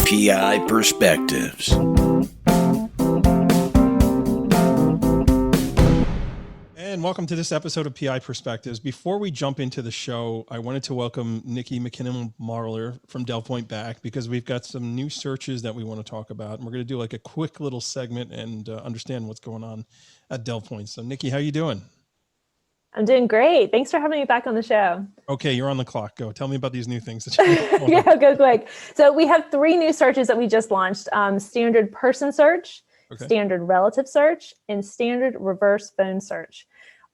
PI Perspectives. And welcome to this episode of PI Perspectives. Before we jump into the show, I wanted to welcome Nikki McKinnon-Marler from Delve Point back because we've got some new searches that we want to talk about. And we're going to do like a quick little segment and understand what's going on at Delve Point. So Nikki, how you doing? I'm doing great. Thanks for having me back on the show. Okay, you're on the clock. Go. Tell me about these new things. Yeah, I'll go quick. So we have 3 new searches that we just launched. Standard person search, standard relative search, and standard reverse phone search.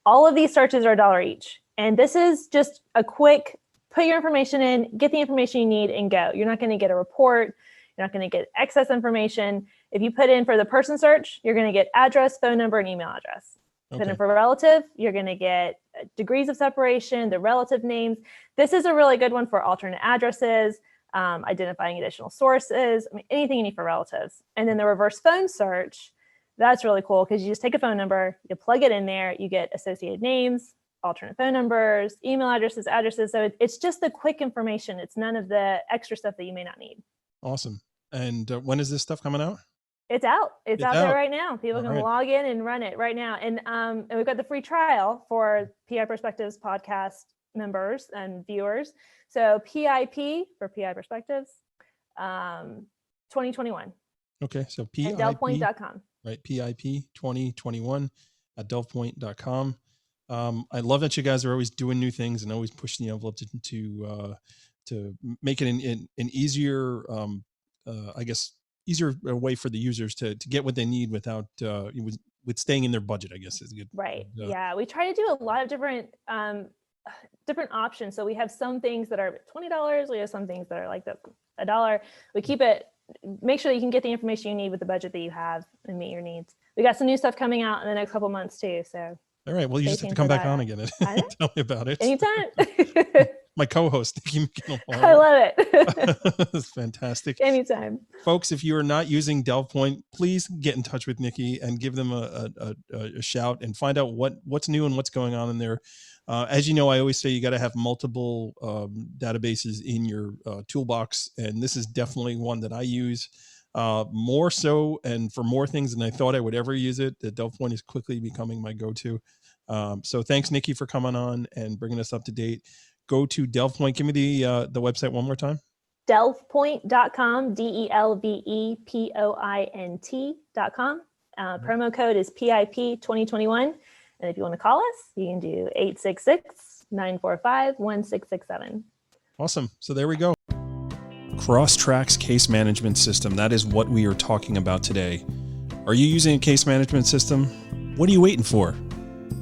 All of these searches are $1 each. And this is just a quick, put your information in, get the information you need and go. You're not going to get a report. You're not going to get excess information. If you put in for the person search, you're going to get address, phone number, and email address. Put in for relative, you're going to get degrees of separation, the relative names. This is a really good one for alternate addresses, identifying additional sources, anything you need for relatives. And then the reverse phone search, that's really cool because you just take a phone number, you plug it in there, you get associated names, alternate phone numbers, email addresses. So it's just the quick information. It's none of the extra stuff that you may not need. Awesome. And when is this stuff coming out? It's out. It's out there right now. People can log in and run it right now. And we've got the free trial for PI Perspectives podcast members and viewers. So PIP for PI Perspectives, 2021. Okay. So PIP. And DelvePoint.com. Right. PIP 2021 at DelvePoint.com. I love that you guys are always doing new things and always pushing the envelope to make it an easier, easier way for the users to get what they need without with staying in their budget, I guess is good. Right. Yeah. We try to do a lot of different options. So we have some things that are $20. We have some things that are like $1. We keep it, make sure that you can get the information you need with the budget that you have and meet your needs. We got some new stuff coming out in the next couple months too. So. All right. Well, you just have to come back on again and tell me about it. Anytime. My co-host, Nikki McKinnon-Marler. I love it. That's fantastic. Anytime. Folks, if you are not using Delve Point, please get in touch with Nikki and give them a shout and find out what's new and what's going on in there. As you know, I always say you got to have multiple databases in your toolbox. And this is definitely one that I use more so and for more things than I thought I would ever use it. The Delve Point is quickly becoming my go-to. So thanks, Nikki, for coming on and bringing us up to date. Go to Delve Point. Give me the website one more time. DelvePoint.com, DelvePoint.com. Promo code is PIP 2021. And if you want to call us, you can do 866-945-1667. Awesome. So there we go. Crosstracks case management system. That is what we are talking about today. Are you using a case management system? What are you waiting for?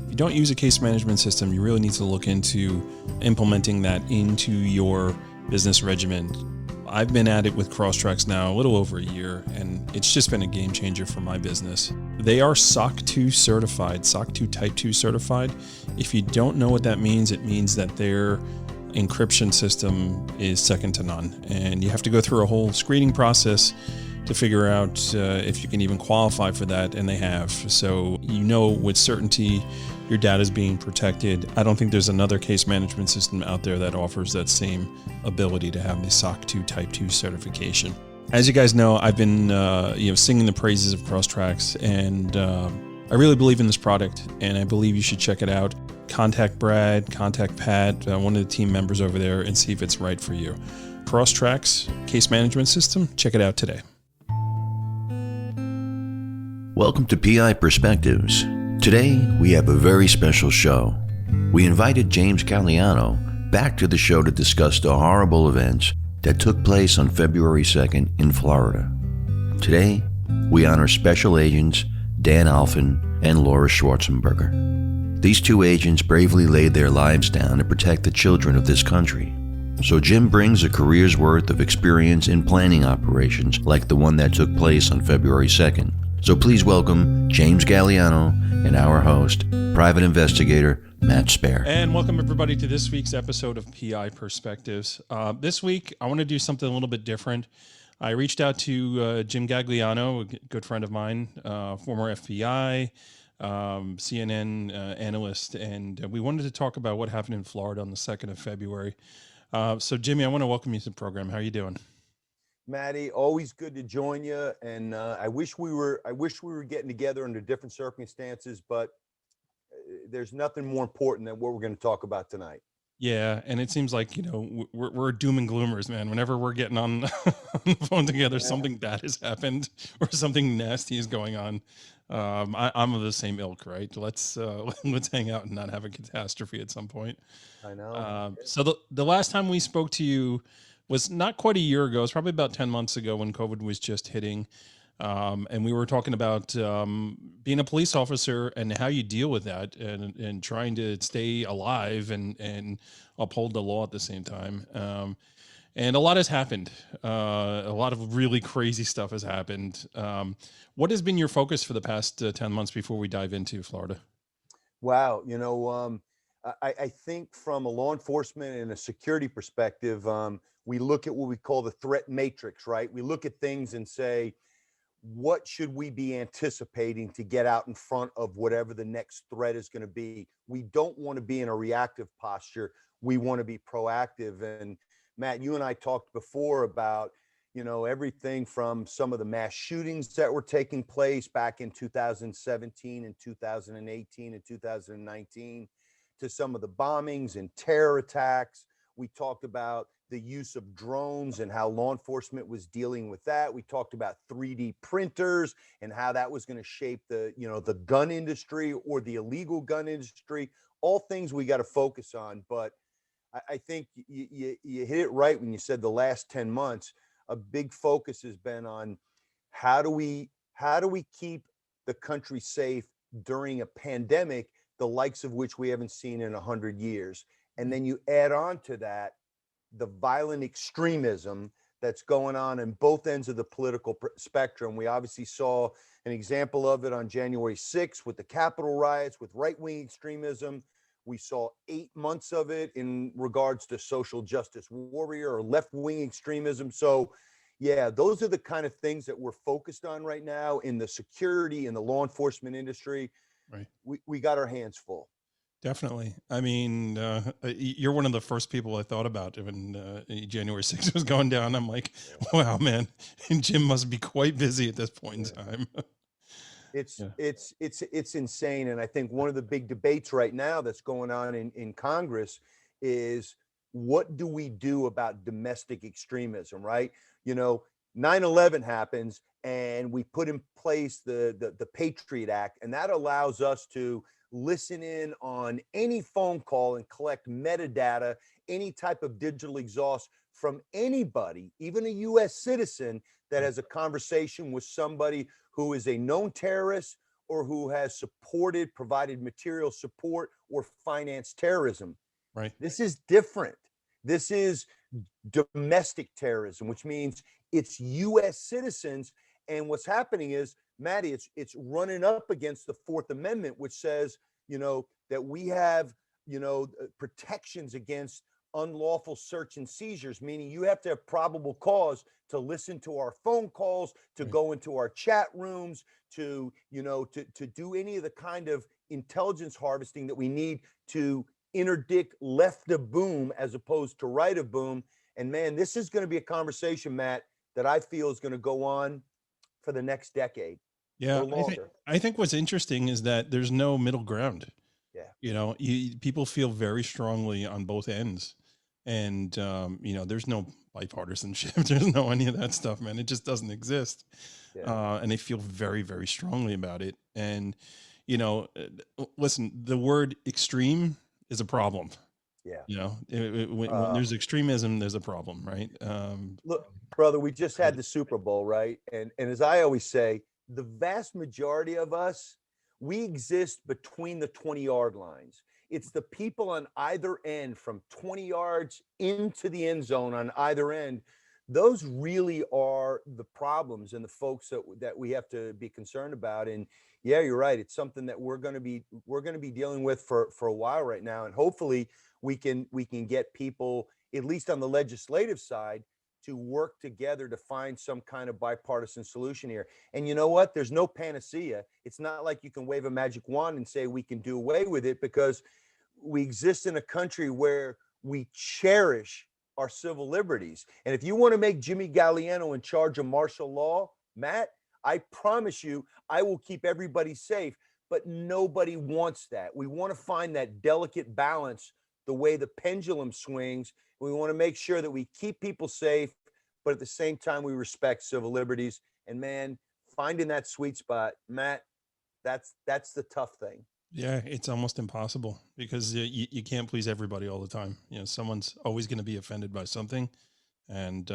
If you don't use a case management system, you really need to look into implementing that into your business regimen. I've been at it with Crosstracks now a little over a year, and it's just been a game changer for my business. They are SOC 2 certified, SOC 2 Type 2 certified. If you don't know what that means, it means that their encryption system is second to none, and you have to go through a whole screening process to figure out if you can even qualify for that, and they have. So you know with certainty your data is being protected. I don't think there's another case management system out there that offers that same ability to have the SOC 2 Type 2 certification. As you guys know, I've been singing the praises of Crosstracks, and I really believe in this product, and I believe you should check it out. Contact Brad, contact Pat, one of the team members over there, and see if it's right for you. Crosstracks case management system, check it out today. Welcome to PI Perspectives. Today, we have a very special show. We invited James Gagliano back to the show to discuss the horrible events that took place on February 2nd in Florida. Today, we honor Special Agents Dan Alfin and Laura Schwartzenberger. These 2 agents bravely laid their lives down to protect the children of this country. So Jim brings a career's worth of experience in planning operations like the one that took place on February 2nd. So please welcome James Gagliano and our host, Private Investigator Matt Spaier. And welcome everybody to this week's episode of PI Perspectives. This week, I want to do something a little bit different. I reached out to Jim Gagliano, a good friend of mine, former FBI, CNN analyst, and we wanted to talk about what happened in Florida on the 2nd of February. So Jimmy, I want to welcome you to the program. How are you doing? Maddie, always good to join you. And I wish we were getting together under different circumstances, but there's nothing more important than what we're going to talk about tonight. Yeah, and it seems like, we're doom and gloomers, man. Whenever we're getting on the phone together, something bad has happened or something nasty is going on. I'm of the same ilk, right? Let's hang out and not have a catastrophe at some point. I know. So the last time we spoke to you was not quite a year ago. It was probably about 10 months ago when COVID was just hitting. And we were talking about being a police officer and how you deal with that and trying to stay alive and uphold the law at the same time. And a lot has happened. A lot of really crazy stuff has happened. What has been your focus for the past 10 months before we dive into Florida? Wow. I think from a law enforcement and a security perspective, we look at what we call the threat matrix, right? We look at things and say, what should we be anticipating to get out in front of whatever the next threat is going to be? We don't want to be in a reactive posture. We want to be proactive. And Matt, you and I talked before about, everything from some of the mass shootings that were taking place back in 2017 and 2018 and 2019 to some of the bombings and terror attacks. We talked about the use of drones and how law enforcement was dealing with that. We talked about 3D printers and how that was going to shape the gun industry or the illegal gun industry, all things we got to focus on. But I think you hit it right when you said the last 10 months, a big focus has been on how do we keep the country safe during a pandemic, the likes of which we haven't seen in 100 years. And then you add on to that the violent extremism that's going on both ends of the political spectrum. We obviously saw an example of it on January 6th with the Capitol riots, with right-wing extremism. We saw 8 months of it in regards to social justice warrior or left-wing extremism. So yeah, those are the kind of things that we're focused on right now in the security and the law enforcement industry. Right. We got our hands full. Definitely. I mean, you're one of the first people I thought about when January 6th was going down. I'm like, wow, man, and Jim must be quite busy at this point in time. It's insane. And I think one of the big debates right now that's going on in Congress is what do we do about domestic extremism, right? 9/11 happens and we put in place the Patriot Act, and that allows us to listen in on any phone call and collect metadata, any type of digital exhaust from anybody, even a US citizen that has a conversation with somebody who is a known terrorist or who has provided material support or financed terrorism. Right. This is different. This is domestic terrorism, which means it's US citizens. And what's happening is, Maddie, it's running up against the Fourth Amendment, which says, that we have, protections against unlawful search and seizures, meaning you have to have probable cause to listen to our phone calls, to go into our chat rooms, to do any of the kind of intelligence harvesting that we need to interdict left of boom as opposed to right of boom. And man, this is going to be a conversation, Matt, that I feel is going to go on for the next decade. Yeah, I think what's interesting is that there's no middle ground. Yeah. People feel very strongly on both ends. And, there's no bipartisanship. There's no any of that stuff, man. It just doesn't exist. Yeah. And they feel very, very strongly about it. And, listen, the word extreme is a problem. Yeah. When there's extremism, there's a problem, right? Look, brother, we just had the Super Bowl, right? And as I always say, the vast majority of us, we exist between the 20-yard lines. It's the people on either end from 20 yards into the end zone on either end. Those really are the problems and the folks that we have to be concerned about. And yeah, you're right. It's something that we're going to be dealing with for a while right now. And hopefully we can get people, at least on the legislative side, to work together to find some kind of bipartisan solution here. And you know what? There's no panacea. It's not like you can wave a magic wand and say we can do away with it, because we exist in a country where we cherish our civil liberties. And if you want to make Jimmy Gagliano in charge of martial law, Matt, I promise you, I will keep everybody safe. But nobody wants that. We want to find that delicate balance, the way the pendulum swings. We want to make sure that we keep people safe, but at the same time, we respect civil liberties. And man, finding that sweet spot, Matt, that's the tough thing. Yeah, it's almost impossible because you can't please everybody all the time. You know, someone's always going to be offended by something. And,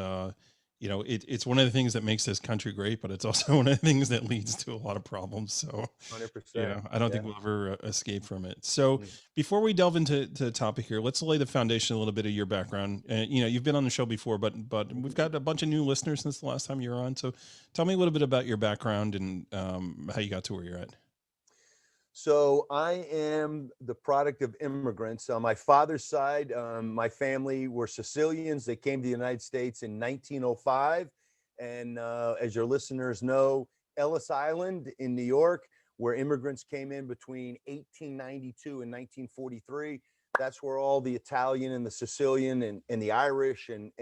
you know, it's one of the things that makes this country great, but it's also one of the things that leads to a lot of problems. So, 100%. yeah, I don't think Yeah. we'll ever escape from it. So Mm. before we delve into the topic here, let's lay the foundation a little bit of your background. You know, you've been on the show before, but we've got a bunch of new listeners since the last time you were on. So tell me a little bit about your background and how you got to where you're at. So I am the product of immigrants. On my father's side, my family were Sicilians. They came to the United States in 1905. And as your listeners know, Ellis Island in New York, where immigrants came in between 1892 and 1943, that's where all the Italian and the Sicilian and the Irish and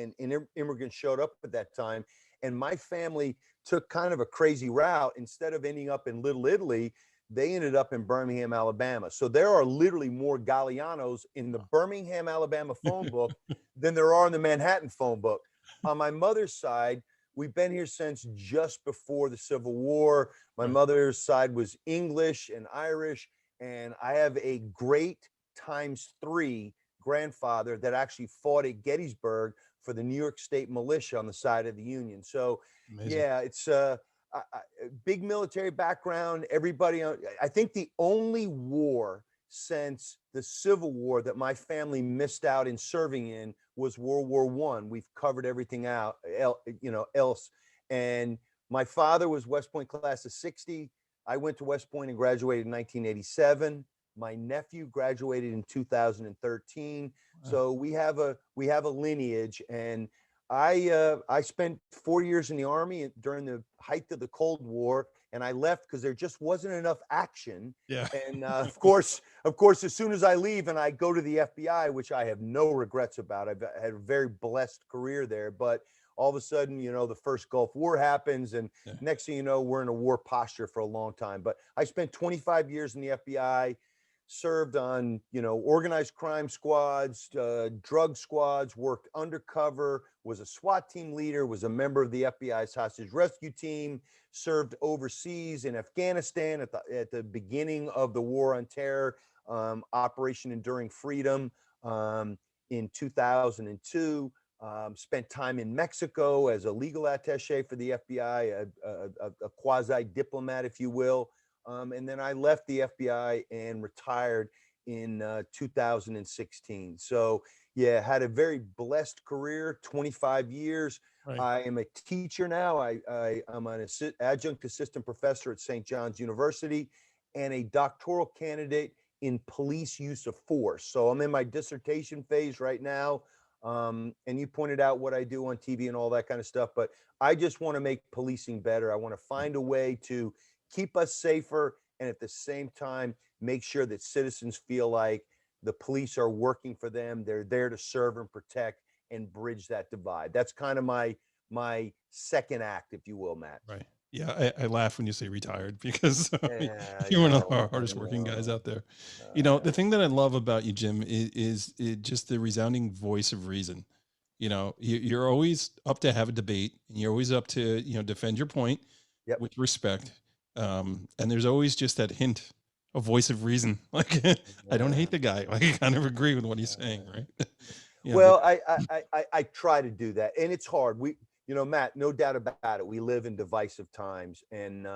immigrants showed up at that time. And my family took kind of a crazy route. Instead of ending up in Little Italy, they ended up in Birmingham, Alabama. So there are literally more Gaglianos in the Birmingham, Alabama phone book than there are in the Manhattan phone book. On my mother's side, we've been here since just before the Civil War. My mother's side was English and Irish, and I have a great ×3 grandfather that actually fought at Gettysburg for the New York State Militia on the side of the Union. So, Amazing. yeah, it's big military background. Everybody, I think the only war since the Civil War that my family missed out in serving in was World War I. We've covered everything out, else. And my father was West Point class of 60. I went to West Point and graduated in 1987. My nephew graduated in 2013. Wow. So we have a lineage. And I spent 4 years in the Army during the height of the Cold War, and I left because there just wasn't enough action. Yeah. And of course, as soon as I leave and I go to the FBI, which I have no regrets about, I've had a very blessed career there. But all of a sudden, the first Gulf War happens, and next thing you know, we're in a war posture for a long time. But I spent 25 years in the FBI. Served on, organized crime squads, drug squads, worked undercover, was a SWAT team leader, was a member of the FBI's hostage rescue team, served overseas in Afghanistan at the beginning of the War on Terror, Operation Enduring Freedom in 2002. Spent time in Mexico as a legal attaché for the FBI, a quasi-diplomat, if you will. And then I left the FBI and retired in 2016. So yeah, had a very blessed career, 25 years. Right. I am a teacher now. I'm an adjunct assistant professor at St. John's University and a doctoral candidate in police use of force. So I'm in my dissertation phase right now. And you pointed out what I do on TV and all that kind of stuff, but I just want to make policing better. I want to find a way to keep us safer, and at the same time, make sure that citizens feel like the police are working for them. They're there to serve and protect and bridge that divide. That's kind of my second act, if you will, Matt. Right. Yeah, I laugh when you say retired because Yeah, you're one of the hardest working guys out there. The thing that I love about you, Jim, is just the resounding voice of reason. You're always up to have a debate, and you're always up to defend your point with respect. And there's always just that hint, a voice of reason. Like I don't hate the guy. Like I kind of agree with what he's saying, right? Well, I try to do that, and it's hard. Matt, no doubt about it. We live in divisive times, and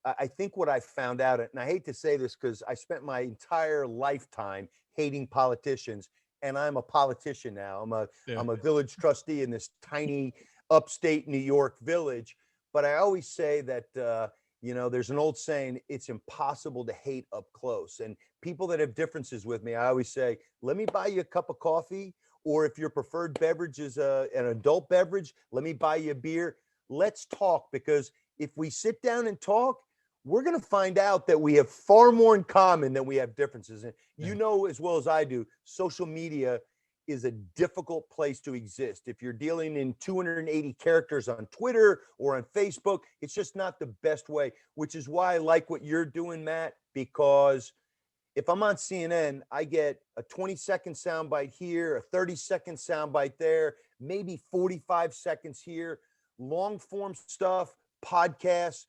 I think what I found out, and I hate to say this because I spent my entire lifetime hating politicians, and I'm a politician now. I'm a village trustee in this tiny upstate New York village. But I always say that there's an old saying: it's impossible to hate up close. And people that have differences with me, I always say, let me buy you a cup of coffee. Or if your preferred beverage is an adult beverage, let me buy you a beer. Let's talk, because if we sit down and talk, we're going to find out that we have far more in common than we have differences. And you know as well as I do, social media is a difficult place to exist. If you're dealing in 280 characters on Twitter or on Facebook, it's just not the best way, which is why I like what you're doing, Matt, because if I'm on CNN, I get a 20-second soundbite here, a 30-second soundbite there, maybe 45 seconds here, long form stuff, podcasts.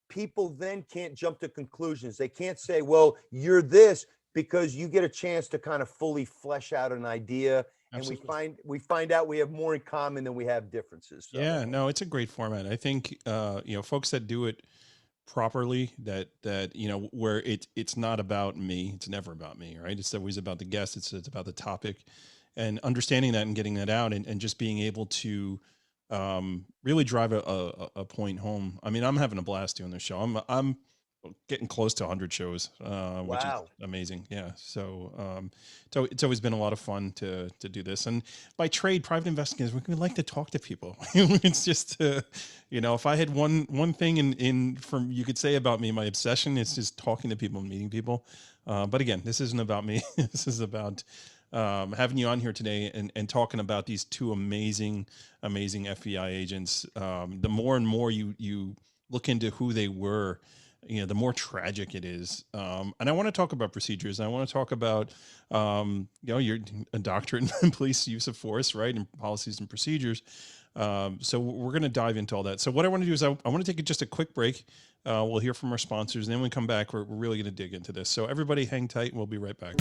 People then can't jump to conclusions. They can't say, well, you're this, because you get a chance to kind of fully flesh out an idea. Absolutely. And we find out we have more in common than we have differences. So. Yeah, no, it's a great format. I think, folks that do it properly, that where it's not about me, it's never about me, right? It's always about the guest. It's about the topic, and understanding that and getting that out, and just being able to really drive a point home. I mean, I'm having a blast doing this show. I'm getting close to 100 shows, which is amazing. Yeah. So, it's always been a lot of fun to do this. And by trade, private investigators, we like to talk to people. It's just, if I had one thing you could say about me, my obsession is just talking to people and meeting people. But again, this isn't about me. This is about having you on here today and talking about these two amazing FBI agents. The more and more you look into who they were, the more tragic it is. And I want to talk about procedures. I want to talk about, you're a doctorate in police use of force, right? And policies and procedures. So we're going to dive into all that. So what I want to do is I want to take just a quick break. We'll hear from our sponsors. And then when we come back, we're really going to dig into this. So everybody hang tight and we'll be right back.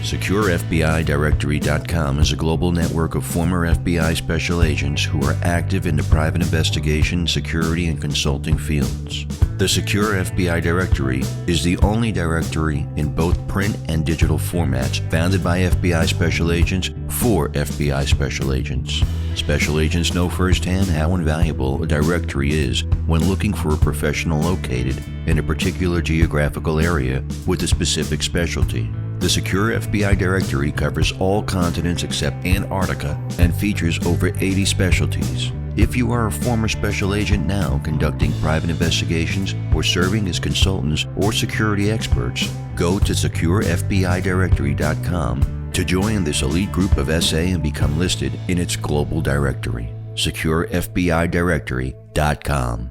SecureFBIDirectory.com is a global network of former FBI special agents who are active in the private investigation, security, and consulting fields. The Secure FBI Directory is the only directory in both print and digital formats founded by FBI special agents for FBI special agents. Special agents know firsthand how invaluable a directory is when looking for a professional located in a particular geographical area with a specific specialty. The Secure FBI Directory covers all continents except Antarctica and features over 80 specialties. If you are a former special agent now conducting private investigations or serving as consultants or security experts, go to SecureFBIDirectory.com to join this elite group of SA and become listed in its global directory. SecureFBIDirectory.com.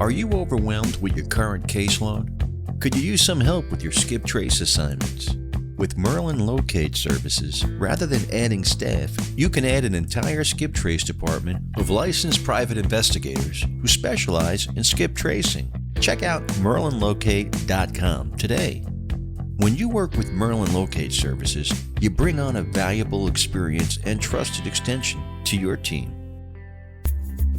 Are you overwhelmed with your current caseload? Could you use some help with your skip trace assignments? With Merlin Locate Services, rather than adding staff, you can add an entire skip trace department of licensed private investigators who specialize in skip tracing. Check out merlinlocate.com today. When you work with Merlin Locate Services, you bring on a valuable experience and trusted extension to your team.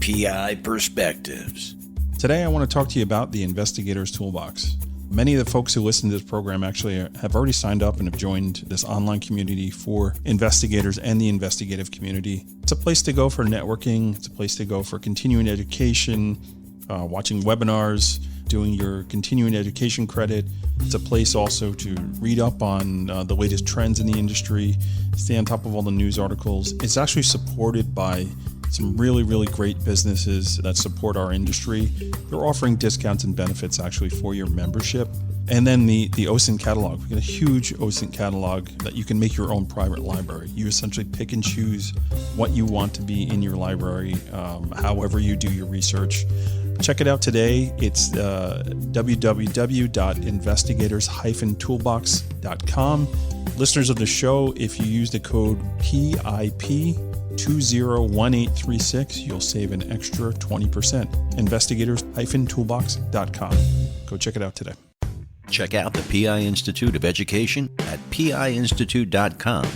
PI Perspectives. Today I want to talk to you about the Investigator's Toolbox. Many of the folks who listen to this program actually have already signed up and have joined this online community for investigators and the investigative community. It's a place to go for networking. It's a place to go for continuing education, watching webinars, doing your continuing education credit. It's a place also to read up on the latest trends in the industry, stay on top of all the news articles. It's actually supported by some really, really great businesses that support our industry. They're offering discounts and benefits actually for your membership. And then the OSINT catalog. We've got a huge OSINT catalog that you can make your own private library. You essentially pick and choose what you want to be in your library, however you do your research. Check it out today. It's www.investigators-toolbox.com. Listeners of the show, if you use the code PIP201836, you'll save an extra 20%. Investigators-toolbox.com. Go check it out today. Check out the PI Institute of Education at piinstitute.com.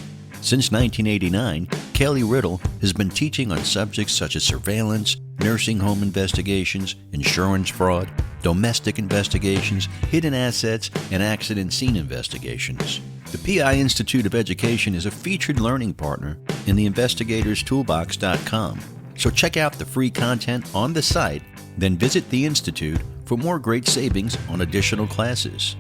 Since 1989, Kelly Riddle has been teaching on subjects such as surveillance, nursing home investigations, insurance fraud, domestic investigations, hidden assets, and accident scene investigations. The PI Institute of Education is a featured learning partner in the investigatorstoolbox.com. So check out the free content on the site, then visit the Institute for more great savings on additional classes.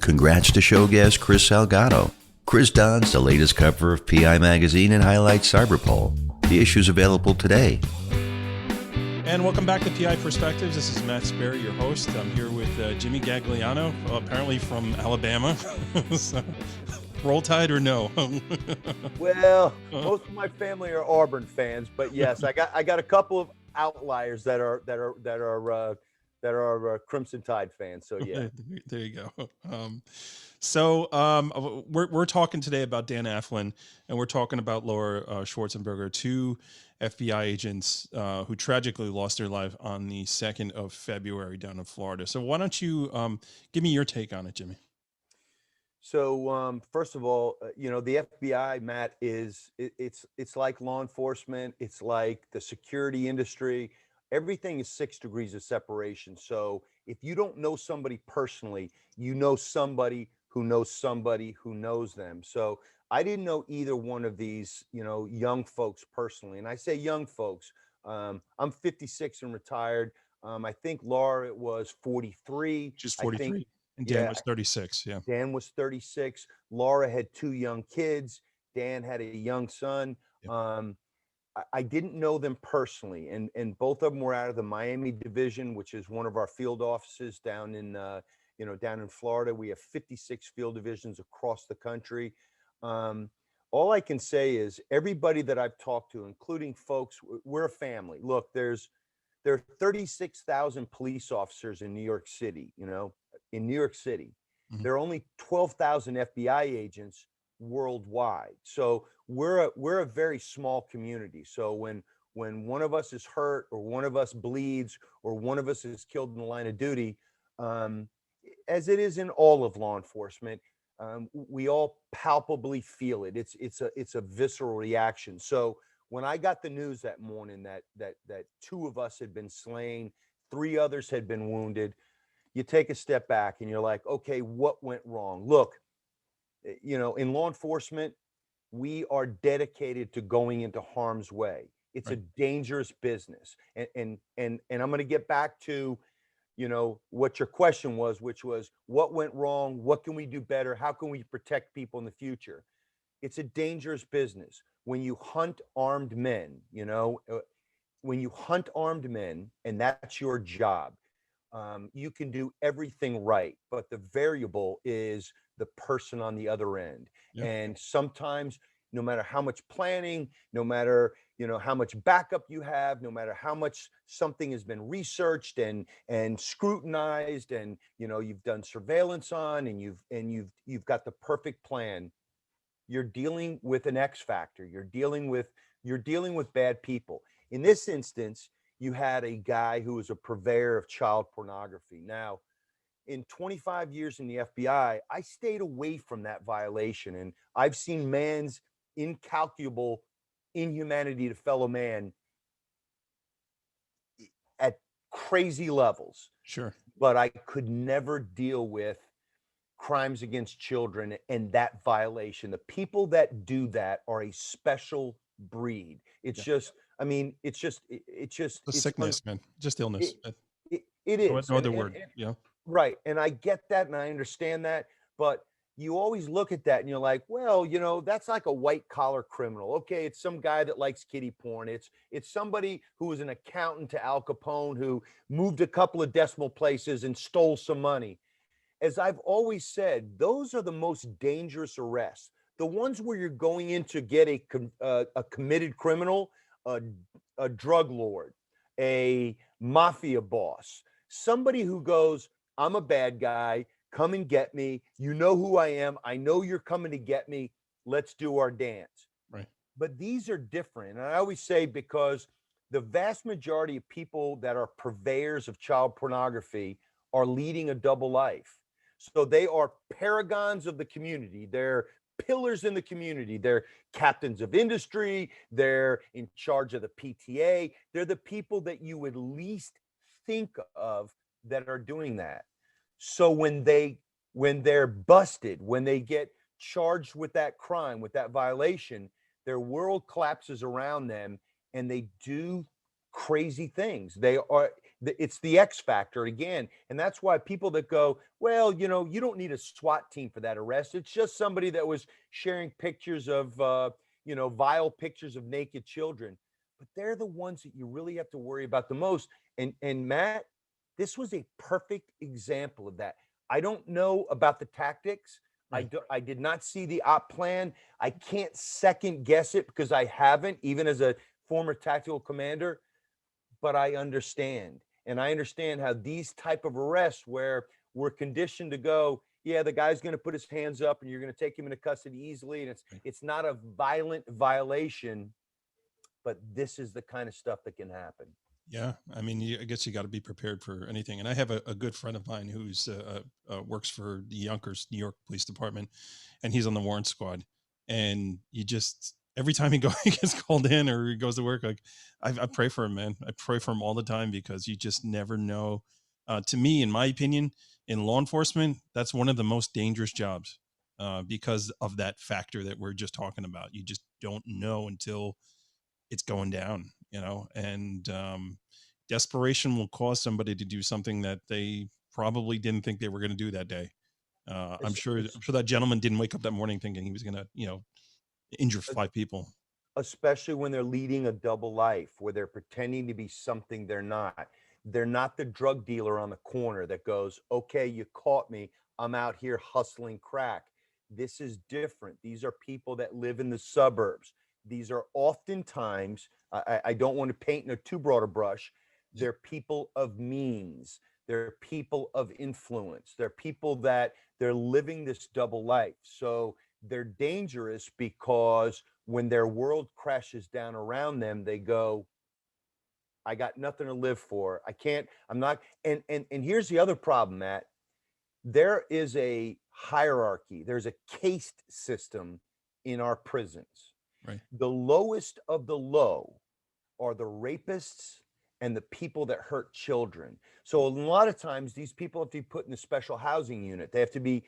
Congrats to show guest Chris Salgado. Chris dons the latest cover of PI Magazine and highlights Cyberpol. The issue is available today. And welcome back to PI Perspectives. This is Matt Spaier, your host. I'm here with Jimmy Gagliano, apparently from Alabama. So, Roll Tide or no? Well, most of my family are Auburn fans, but yes, I got a couple of outliers that are Crimson Tide fans. So yeah. There you go. We're talking today about Dan Alfin, and we're talking about Laura Schwartzenberger, two FBI agents who tragically lost their life on the 2nd of February down in Florida. So why don't you give me your take on it, Jimmy? So first of all, the FBI, Matt, it's like law enforcement. It's like the security industry. Everything is 6 degrees of separation. So if you don't know somebody personally, you know somebody who knows somebody who knows them. So I didn't know either one of these, young folks personally. And I say young folks. I'm 56 and retired. I think Laura was 43. She's I think, 43, and Dan yeah, was 36. Yeah. Dan was 36. Laura had 2 young kids. Dan had a young son. Yep. I didn't know them personally, and both of them were out of the Miami division, which is one of our field offices down in down in Florida. We have 56 field divisions across the country. All I can say is everybody that I've talked to, including folks, we're a family. Look, there are 36,000 police officers in New York City. In New York City, there are only 12,000 FBI agents worldwide. So we're a very small community. So when one of us is hurt or one of us bleeds or one of us is killed in the line of duty, as it is in all of law enforcement, we all palpably feel it. It's a visceral reaction. So when I got the news that morning that 2 of us had been slain, 3 others had been wounded, you take a step back and you're like, okay, what went wrong? Look, in law enforcement, we are dedicated to going into harm's way. It's a dangerous business. And I'm going to get back to, what your question was, which was what went wrong? What can we do better? How can we protect people in the future? It's a dangerous business. When you hunt armed men, and that's your job, you can do everything right, but the variable is the person on the other end. Yeah. And sometimes, no matter how much planning, no matter how much backup you have, no matter how much something has been researched and scrutinized, and you've done surveillance on, and you've got the perfect plan, you're dealing with an X factor. You're dealing with bad people. In this instance, you had a guy who was a purveyor of child pornography. Now, in 25 years in the FBI, I stayed away from that violation, and I've seen man's incalculable inhumanity to fellow man at crazy levels. Sure. But I could never deal with crimes against children and that violation. The people that do that are a special breed. It's just the sickness, man. Just illness. It is. No other word. Yeah. Right. And I get that and I understand that. But you always look at that and you're like, well, that's like a white collar criminal. Okay, it's some guy that likes kiddie porn. It's somebody who was an accountant to Al Capone who moved a couple of decimal places and stole some money. As I've always said, those are the most dangerous arrests. The ones where you're going in to get a committed criminal, a drug lord, a mafia boss, somebody who goes, I'm a bad guy, come and get me. You know who I am. I know you're coming to get me. Let's do our dance. Right. But these are different. And I always say, because the vast majority of people that are purveyors of child pornography are leading a double life. So they are paragons of the community. They're pillars in the community. They're captains of industry. They're in charge of the PTA. They're the people that you would least think of that are doing that. So when they're busted, when they get charged with that crime, with that violation, their world collapses around them and they do crazy things. It's the X factor again. And that's why people that go, well, you don't need a SWAT team for that arrest. It's just somebody that was sharing pictures of, vile pictures of naked children. But they're the ones that you really have to worry about the most. And Matt, this was a perfect example of that. I don't know about the tactics. Right. I did not see the op plan. I can't second guess it because I haven't, even as a former tactical commander, but I understand. And I understand how these type of arrests where we're conditioned to go, yeah, the guy's going to put his hands up and you're going to take him into custody easily. And it's not a violent violation, but this is the kind of stuff that can happen. Yeah, I mean, I guess you got to be prepared for anything. And I have a good friend of mine who's works for the Yonkers, New York Police Department, and he's on the warrant squad. And you just every time he gets called in or he goes to work, like I pray for him, man. I pray for him all the time because you just never know. To me, in my opinion, in law enforcement, that's one of the most dangerous jobs because of that factor that we're just talking about. You just don't know until it's going down, and desperation will cause somebody to do something that they probably didn't think they were going to do that day. I'm sure that gentleman didn't wake up that morning thinking he was going to, injure 5 people. Especially when they're leading a double life, where they're pretending to be something they're not. They're not the drug dealer on the corner that goes, okay, you caught me. I'm out here hustling crack. This is different. These are people that live in the suburbs. These are oftentimes, I don't want to paint in a too broad a brush. They're people of means. They're people of influence. They're people that they're living this double life. So they're dangerous because when their world crashes down around them, they go, I got nothing to live for. I'm not. And here's the other problem, Matt. There is a hierarchy. There's a caste system in our prisons. Right. The lowest of the low are the rapists and the people that hurt children. So a lot of times these people have to be put in a special housing unit. They have to be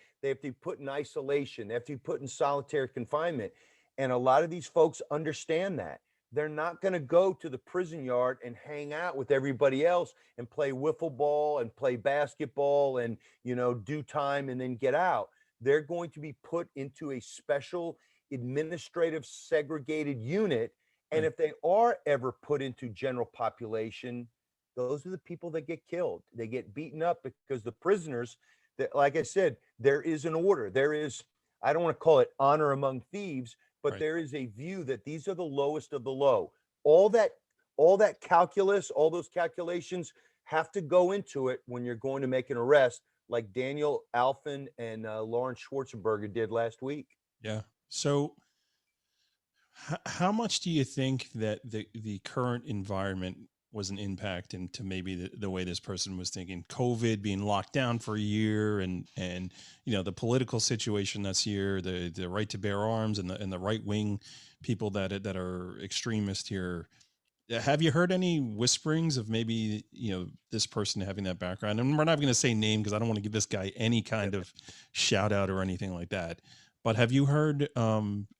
put in isolation. They have to be put in solitary confinement. And a lot of these folks understand that. They're not going to go to the prison yard and hang out with everybody else and play wiffle ball and play basketball and, do time and then get out. They're going to be put into a special administrative segregated unit. And if they are ever put into general population, those are the people that get killed. They get beaten up because the prisoners, that, like I said, there is an order. There is, I don't want to call it honor among thieves, but there is a view that these are the lowest of the low. All that calculus, all those calculations have to go into it when you're going to make an arrest, like Daniel Alfin and Lawrence Schwartzenberger did last week. Yeah. So how much do you think that the current environment was an impact into maybe the way this person was thinking? COVID, being locked down for a year, and the political situation that's here, the right to bear arms, and the right wing people that are extremist here. Have you heard any whisperings of maybe this person having that background? And we're not going to say name because I don't want to give this guy any kind of shout out or anything like that. But have you heard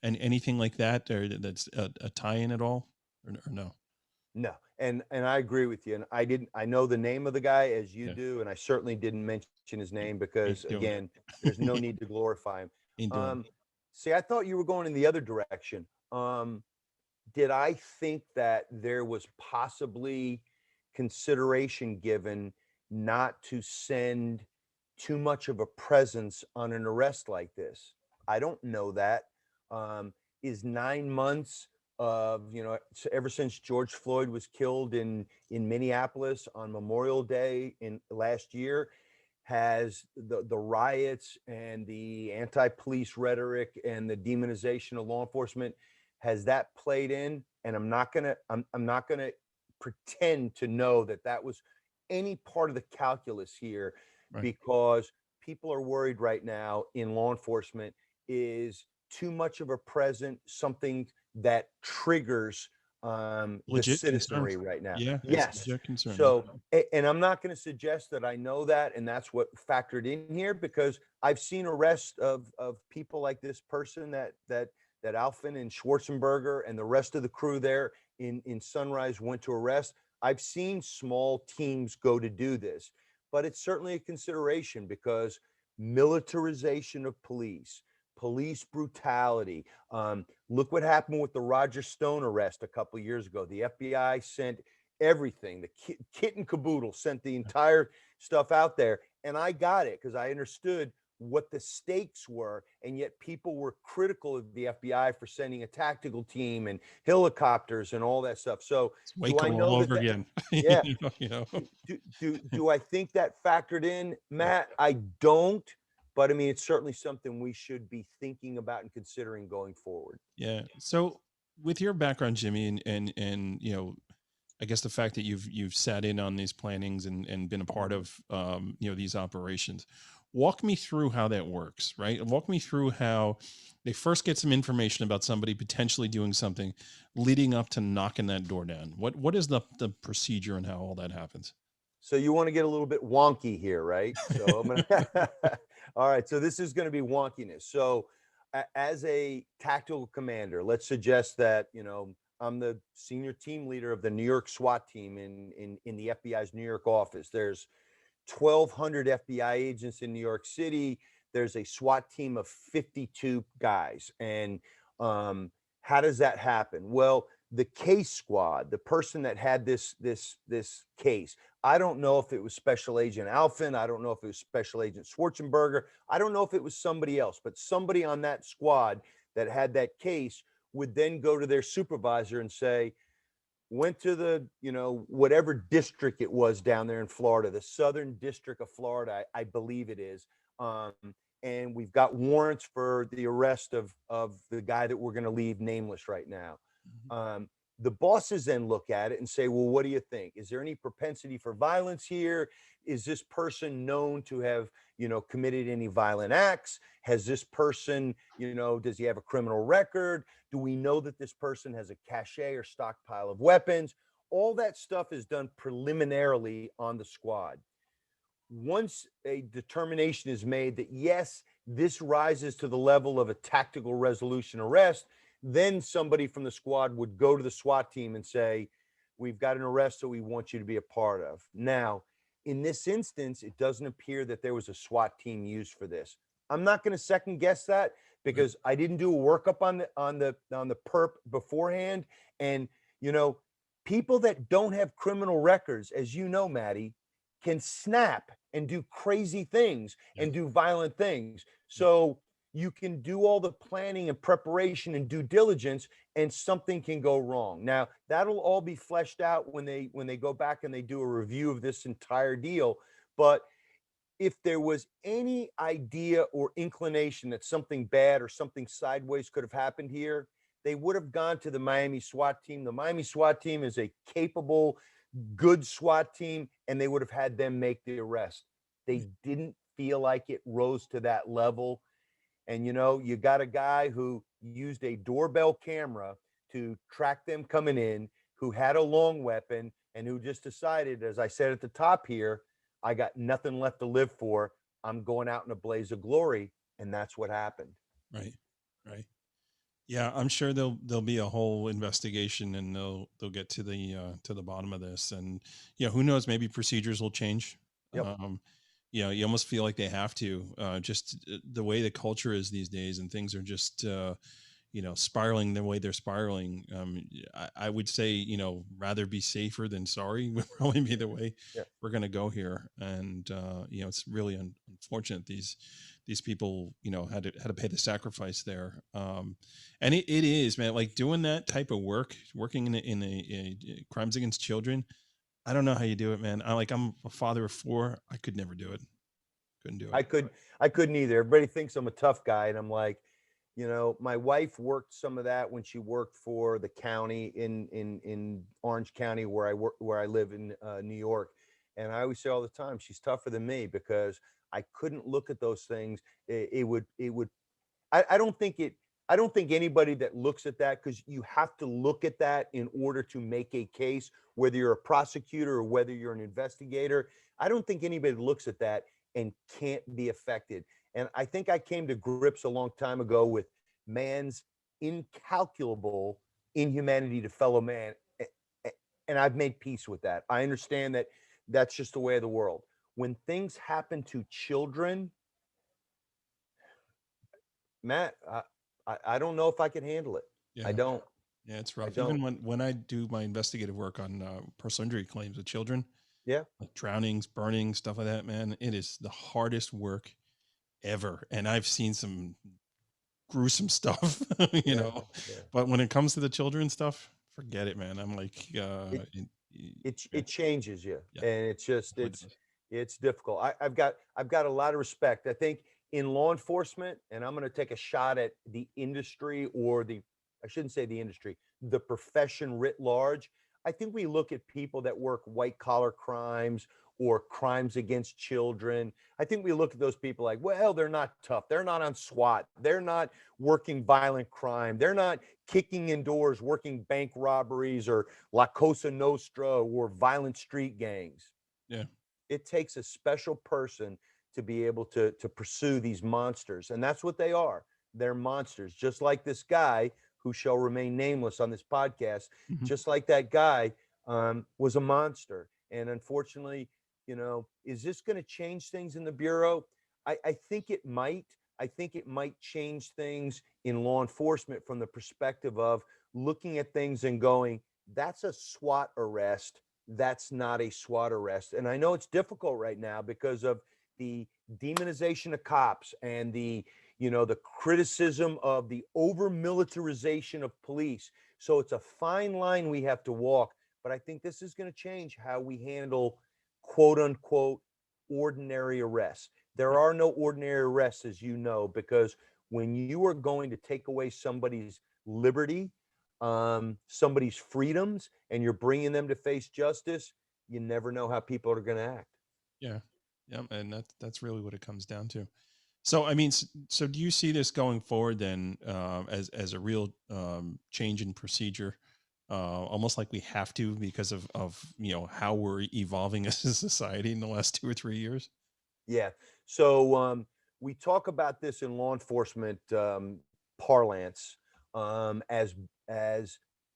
anything like that, or that's a tie-in at all, or no? No, and I agree with you. And I know the name of the guy as you do, and I certainly didn't mention his name because again, there's no need to glorify him. See, I thought you were going in the other direction. Did I think that there was possibly consideration given not to send too much of a presence on an arrest like this? I don't know that. Is 9 months of, ever since George Floyd was killed in Minneapolis on Memorial Day in last year, has the riots and the anti-police rhetoric and the demonization of law enforcement, has that played in? And I'm not gonna pretend to know that was any part of the calculus here, because people are worried right now in law enforcement is too much of a present, something that triggers the citizenry right now. Yeah. Yes. Concern. So, and I'm not going to suggest that I know that, and that's what factored in here, because I've seen arrests of people like this person that Alfin and Schwartzenberger and the rest of the crew there in Sunrise went to arrest. I've seen small teams go to do this, but it's certainly a consideration because militarization of police brutality. Look what happened with the Roger Stone arrest a couple of years ago. The FBI sent everything, the kit and caboodle, sent the entire stuff out there. And I got it because I understood what the stakes were, and yet people were critical of the FBI for sending a tactical team and helicopters and all that stuff. So It's do I Waco all know over that? again. Yeah. You know. Do I think that factored in, Matt? I don't, but I mean, it's certainly something we should be thinking about and considering going forward. Yeah. So with your background, Jimmy, and you know, I guess the fact that you've sat in on these plannings and been a part of you know, these operations, walk me through how that works, right? Walk me through how they first get some information about somebody potentially doing something, leading up to knocking that door down. What is the procedure and how all that happens? So you want to get a little bit wonky here, right? So I'm gonna. All right. So this is going to be wonkiness. So as a tactical commander, let's suggest that I'm the senior team leader of the New York SWAT team in the FBI's New York office. There's 1,200 FBI agents in New York City. There's a SWAT team of 52 guys. And how does that happen? Well, the case squad, the person that had this case, I don't know if it was Special Agent Alfin. I don't know if it was Special Agent Schwartzenberger. I don't know if it was somebody else, but somebody on that squad that had that case would then go to their supervisor and say, went to the, whatever district it was down there in Florida, the Southern District of Florida, I believe it is. And we've got warrants for the arrest of the guy that we're going to leave nameless right now. The bosses then look at it and say, well, what do you think? Is there any propensity for violence here? Is this person known to have, committed any violent acts? Has this person, does he have a criminal record? Do we know that this person has a cache or stockpile of weapons? All that stuff is done preliminarily on the squad. Once a determination is made that, yes, this rises to the level of a tactical resolution arrest, then somebody from the squad would go to the SWAT team and say, we've got an arrest that we want you to be a part of. Now, in this instance, it doesn't appear that there was a SWAT team used for this. I'm not going to second guess that because I didn't do a workup on the perp beforehand. And, people that don't have criminal records, as you know, Maddie, can snap and do crazy things and do violent things. So you can do all the planning and preparation and due diligence, and something can go wrong. Now, that'll all be fleshed out when they go back and they do a review of this entire deal. But if there was any idea or inclination that something bad or something sideways could have happened here, they would have gone to the Miami SWAT team. The Miami SWAT team is a capable, good SWAT team, and they would have had them make the arrest. They didn't feel like it rose to that level. And, you got a guy who used a doorbell camera to track them coming in, who had a long weapon, and who just decided, as I said at the top here, I got nothing left to live for. I'm going out in a blaze of glory. And that's what happened. Right. Right. Yeah, I'm sure there'll be a whole investigation, and they'll get to the bottom of this. And who knows, maybe procedures will change. Yep. You almost feel like they have to, just the way the culture is these days, and things are just spiraling the way they're spiraling. I would say, rather be safer than sorry would probably be the way we're going to go here. And it's really unfortunate these people had to pay the sacrifice there. And it is, man, like doing that type of work, working in a crimes against children. I don't know how you do it, man. I'm a father of 4. I could never do it. Couldn't do it. I couldn't either. Everybody thinks I'm a tough guy. And I'm like, my wife worked some of that when she worked for the county in Orange County where I live in New York. And I always say all the time, she's tougher than me because I couldn't look at those things. I don't think anybody that looks at that, because you have to look at that in order to make a case, whether you're a prosecutor or whether you're an investigator. I don't think anybody looks at that and can't be affected. And I think I came to grips a long time ago with man's incalculable inhumanity to fellow man. And I've made peace with that. I understand that that's just the way of the world. When things happen to children, Matt, I don't know if I can handle it. Yeah. I don't. Yeah, it's rough. Even when I do my investigative work on personal injury claims with children, like drownings, burning, stuff like that, man, it is the hardest work ever. And I've seen some gruesome stuff, you know, Yeah. but when it comes to the children stuff, forget it, man. I'm like, It, yeah, it changes you, yeah, and it's just definitely does. it's difficult. I've got a lot of respect. I think in law enforcement, and I'm going to take a shot at the industry, or the, I shouldn't say the industry, the profession writ large. I think we look at people that work white collar crimes or crimes against children. I think we look at those people like, well, they're not tough. They're not on SWAT. They're not working violent crime. They're not kicking in doors, working bank robberies or La Cosa Nostra or violent street gangs. Yeah. It takes a special person to be able to pursue these monsters. And that's what they are. They're monsters, just like this guy who shall remain nameless on this podcast, Mhm. just like that guy was a monster. And unfortunately, is this going to change things in the Bureau? I think it might. I think it might change things in law enforcement from the perspective of looking at things and going, that's a SWAT arrest. That's not a SWAT arrest. And I know it's difficult right now because of the demonization of cops and the criticism of the over militarization of police. So it's a fine line we have to walk. But I think this is going to change how we handle quote unquote ordinary arrests. There are no ordinary arrests, as you know, because when you are going to take away somebody's liberty, somebody's freedoms, and you're bringing them to face justice, you never know how people are going to act. Yeah. Yeah. And that's really what it comes down to. So, I mean, so do you see this going forward then, as a real, change in procedure, almost like we have to because of, how we're evolving as a society in the last 2 or 3 years? Yeah. So we talk about this in law enforcement parlance as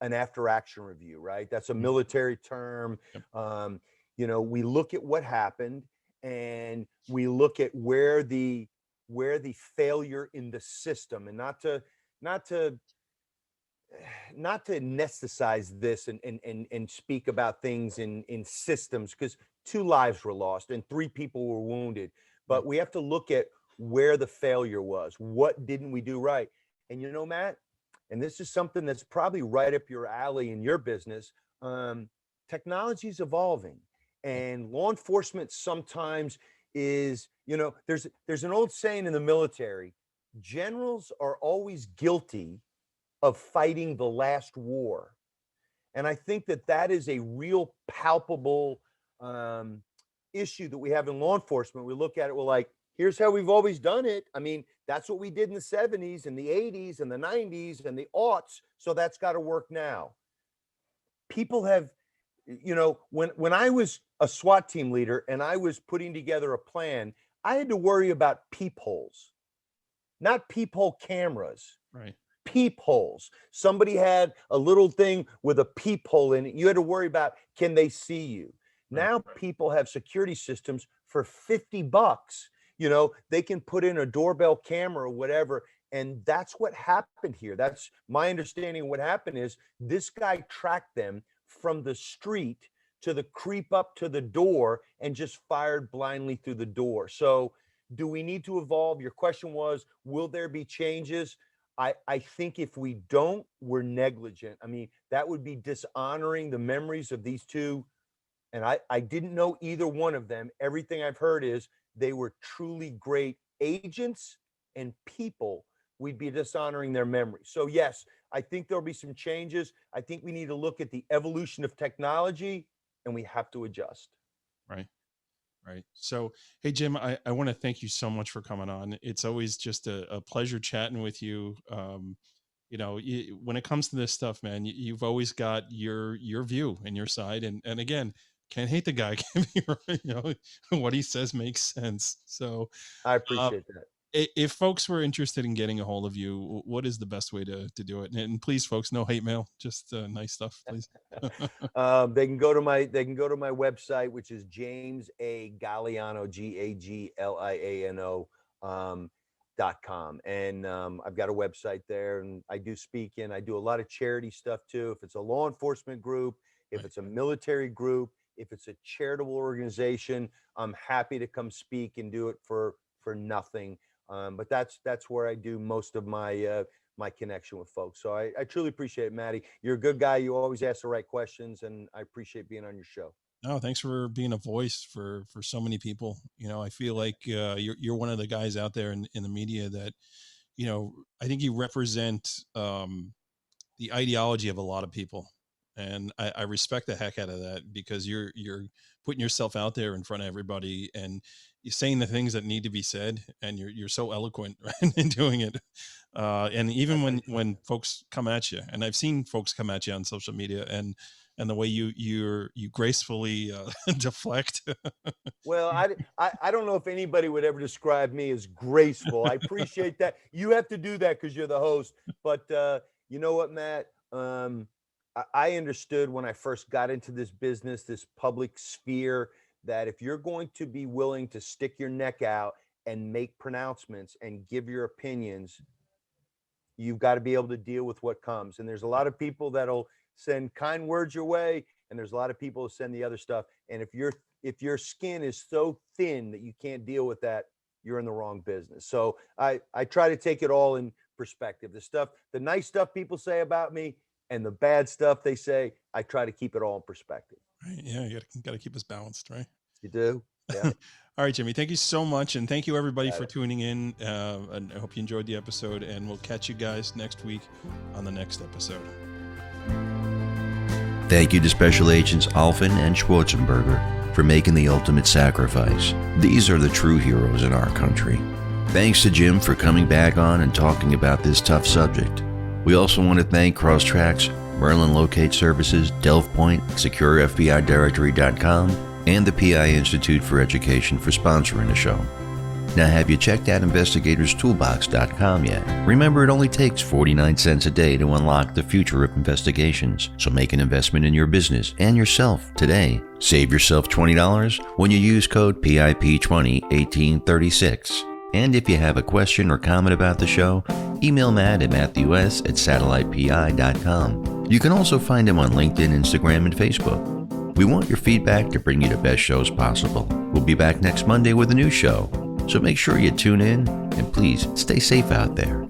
an after action review, right? That's a Mhm. military term. Yep. We look at what happened, and we look at where the failure in the system, and not to anesthetize this and speak about things in systems, because 2 lives were lost and 3 people were wounded. Right. But we have to look at where the failure was. What didn't we do right? And Matt, and this is something that's probably right up your alley in your business. Technology is evolving, Yep. and law enforcement sometimes is, there's an old saying in the military: generals are always guilty of fighting the last war. And I think that is a real palpable issue that we have in law enforcement. We look at it, we're like, here's how we've always done it. I mean, that's what we did in the 70s and the 80s and the 90s and the aughts. So that's got to work now. People have, when I was a SWAT team leader and I was putting together a plan, I had to worry about peepholes, not peephole cameras. Right. Peepholes. Somebody had a little thing with a peephole in it. You had to worry about, can they see you? Right. Now people have security systems for $50. They can put in a doorbell camera or whatever. And that's what happened here. That's my understanding of what happened is this guy tracked them from the street to the creep up to the door and just fired blindly through the door. So do we need to evolve? Your question was, will there be changes? I think if we don't, we're negligent. I mean, that would be dishonoring the memories of these two. And I didn't know either one of them. Everything I've heard is they were truly great agents and people. We'd be dishonoring their memory. So yes, I think there'll be some changes. I think we need to look at the evolution of technology, and we have to adjust. Right. Right. So, hey, Jim, I want to thank you so much for coming on. It's always just a pleasure chatting with you. When it comes to this stuff, man, you've always got your view and your side. And again, can't hate the guy. What he says makes sense. So, I uh, appreciate that. if folks were interested in getting a hold of you, what is the best way to do it? And please, folks, no hate mail, just nice stuff, please. They can go to my website, which is James A. Gagliano, Gagliano, .com. And I've got a website there, and I do speak in. I do a lot of charity stuff too. If it's a law enforcement group, if Right. it's a military group, if it's a charitable organization, I'm happy to come speak and do it for nothing. But that's where I do most of my my connection with folks. So I truly appreciate it, Matty. You're a good guy. You always ask the right questions, and I appreciate being on your show. Oh, thanks for being a voice for so many people. I feel like you're one of the guys out there in the media that, I think you represent the ideology of a lot of people, and I respect the heck out of that, because you're putting yourself out there in front of everybody, and you're saying the things that need to be said, and you're so eloquent, right, in doing it. And even when folks come at you, and I've seen folks come at you on social media, and the way you gracefully deflect. Well, I don't know if anybody would ever describe me as graceful. I appreciate that. You have to do that because you're the host. But you know what, Matt? I understood when I first got into this business, this public sphere, that if you're going to be willing to stick your neck out and make pronouncements and give your opinions, you've got to be able to deal with what comes. And there's a lot of people that'll send kind words your way, and there's a lot of people who send the other stuff. And if your skin is so thin that you can't deal with that, you're in the wrong business. So I try to take it all in perspective. The nice stuff people say about me and the bad stuff they say, I try to keep it all in perspective. Right. Yeah, you got to keep us balanced, right? You do. Yeah. All right, Jimmy, thank you so much. And thank you everybody for tuning in. And I hope you enjoyed the episode, and we'll catch you guys next week on the next episode. Thank you to Special Agents Alfin and Schwartzenberger for making the ultimate sacrifice. These are the true heroes in our country. Thanks to Jim for coming back on and talking about this tough subject. We also want to thank Crosstracks, Merlin Locate Services, Delft Point, SecureFBIDirectory.com, and the PI Institute for Education for sponsoring the show. Now, have you checked out investigatorstoolbox.com yet? Remember, it only takes 49 cents a day to unlock the future of investigations. So make an investment in your business and yourself today. Save yourself $20 when you use code PIP201836. And if you have a question or comment about the show, email Matt at matthews@satellitepi.com. You can also find him on LinkedIn, Instagram, and Facebook. We want your feedback to bring you the best shows possible. We'll be back next Monday with a new show. So make sure you tune in, and please stay safe out there.